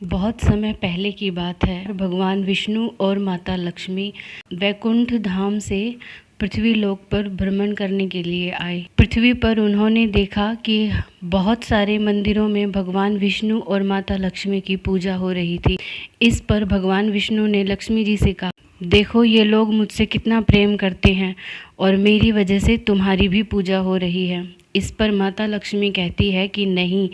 बहुत समय पहले की बात है। भगवान विष्णु और माता लक्ष्मी वैकुंठ धाम से पृथ्वी लोक पर भ्रमण करने के लिए आए। पृथ्वी पर उन्होंने देखा कि बहुत सारे मंदिरों में भगवान विष्णु और माता लक्ष्मी की पूजा हो रही थी। इस पर भगवान विष्णु ने लक्ष्मी जी से कहा, देखो ये लोग मुझसे कितना प्रेम करते हैं और मेरी वजह से तुम्हारी भी पूजा हो रही है। इस पर माता लक्ष्मी कहती है कि नहीं,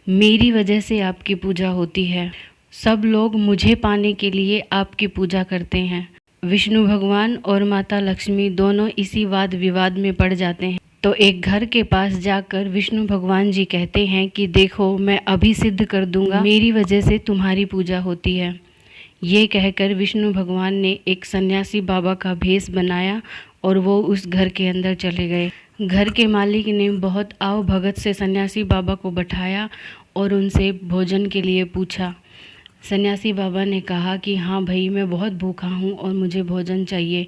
मेरी वजह से आपकी पूजा होती है। सब लोग मुझे पाने के लिए आपकी पूजा करते हैं। विष्णु भगवान और माता लक्ष्मी दोनों इसी वाद विवाद में पड़ जाते हैं। तो एक घर के पास जाकर विष्णु भगवान जी कहते हैं कि देखो, मैं अभी सिद्ध कर दूंगा, मेरी वजह से तुम्हारी पूजा होती है। ये कहकर विष्णु भगवान ने एक सन्यासी बाबा का भेष बनाया और वो उस घर के अंदर चले गए। घर के मालिक ने बहुत आव भगत से सन्यासी बाबा को बैठाया और उनसे भोजन के लिए पूछा। सन्यासी बाबा ने कहा कि हाँ भाई, मैं बहुत भूखा हूँ और मुझे भोजन चाहिए।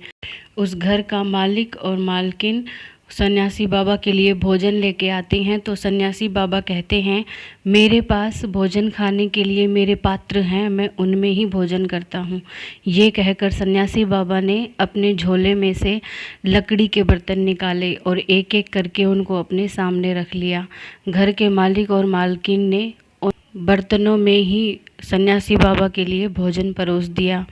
उस घर का मालिक और मालकिन सन्यासी बाबा के लिए भोजन लेके आते हैं तो सन्यासी बाबा कहते हैं, मेरे पास भोजन खाने के लिए मेरे पात्र हैं, मैं उनमें ही भोजन करता हूँ। ये कहकर सन्यासी बाबा ने अपने झोले में से लकड़ी के बर्तन निकाले और एक एक करके उनको अपने सामने रख लिया। घर के मालिक और मालकिन ने उन बर्तनों में ही सन्यासी बाबा के लिए भोजन परोस दिया।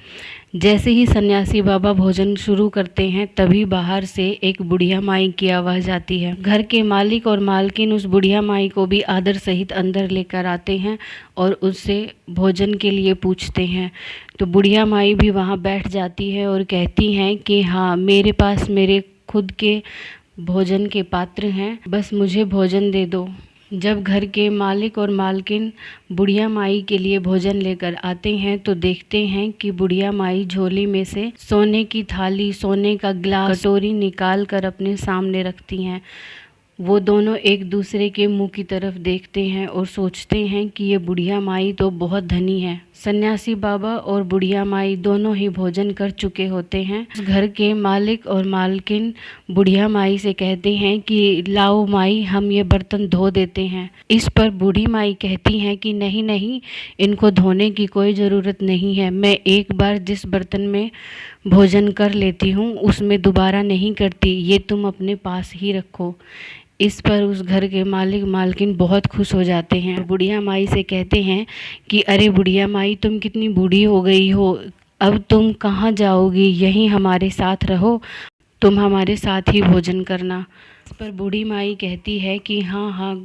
जैसे ही सन्यासी बाबा भोजन शुरू करते हैं तभी बाहर से एक बुढ़िया माई की आवाज़ आती है। घर के मालिक और मालकिन उस बुढ़िया माई को भी आदर सहित अंदर लेकर आते हैं और उससे भोजन के लिए पूछते हैं। तो बुढ़िया माई भी वहाँ बैठ जाती है और कहती हैं कि हाँ, मेरे पास मेरे खुद के भोजन के पात्र हैं, बस मुझे भोजन दे दो। जब घर के मालिक और मालकिन बुढ़िया माई के लिए भोजन लेकर आते हैं तो देखते हैं कि बुढ़िया माई झोली में से सोने की थाली, सोने का गिलास, कटोरी निकाल कर अपने सामने रखती हैं। वो दोनों एक दूसरे के मुंह की तरफ देखते हैं और सोचते हैं कि ये बुढ़िया माई तो बहुत धनी है। सन्यासी बाबा और बुढ़िया माई दोनों ही भोजन कर चुके होते हैं। घर के मालिक और मालकिन बुढ़िया माई से कहते हैं कि लाओ माई, हम ये बर्तन धो देते हैं। इस पर बूढ़ी माई कहती हैं कि नहीं नहीं, इनको धोने की कोई ज़रूरत नहीं है, मैं एक बार जिस बर्तन में भोजन कर लेती हूँ उसमें दोबारा नहीं करती, ये तुम अपने पास ही रखो। इस पर उस घर के मालिक मालकिन बहुत खुश हो जाते हैं। बुढ़िया माई से कहते हैं कि अरे बुढ़िया माई, तुम कितनी बूढ़ी हो गई हो, अब तुम कहाँ जाओगी, यहीं हमारे साथ रहो, तुम हमारे साथ ही भोजन करना। इस पर बूढ़ी माई कहती है कि हाँ हाँ,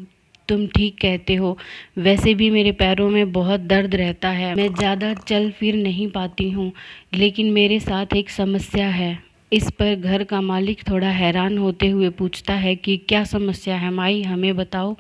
तुम ठीक कहते हो, वैसे भी मेरे पैरों में बहुत दर्द रहता है, मैं ज़्यादा चल फिर नहीं पाती हूँ, लेकिन मेरे साथ एक समस्या है। इस पर घर का मालिक थोड़ा हैरान होते हुए पूछता है कि क्या समस्या है माई, हमें बताओ।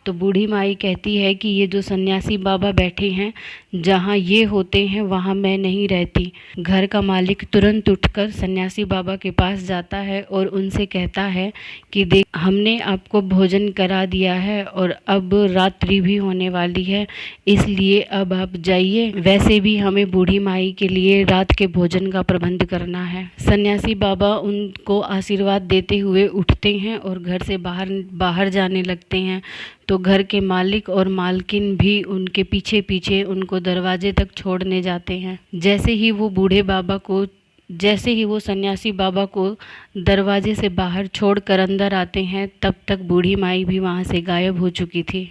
तो बूढ़ी माई कहती है कि ये जो सन्यासी बाबा बैठे हैं, जहाँ ये होते हैं वहाँ मैं नहीं रहती। घर का मालिक तुरंत उठकर सन्यासी बाबा के पास जाता है और उनसे कहता है कि देख, हमने आपको भोजन करा दिया है और अब रात्रि भी होने वाली है, इसलिए अब आप जाइए। वैसे भी हमें बूढ़ी माई के लिए रात के भोजन का प्रबंध करना है। सन्यासी बाबा उनको आशीर्वाद देते हुए उठते हैं और घर से बाहर जाने लगते हैं। तो घर के मालिक और मालकिन भी उनके पीछे पीछे उनको दरवाजे तक छोड़ने जाते हैं। जैसे ही वो सन्यासी बाबा को दरवाजे से बाहर छोड़कर अंदर आते हैं, तब तक बूढ़ी माई भी वहाँ से गायब हो चुकी थी।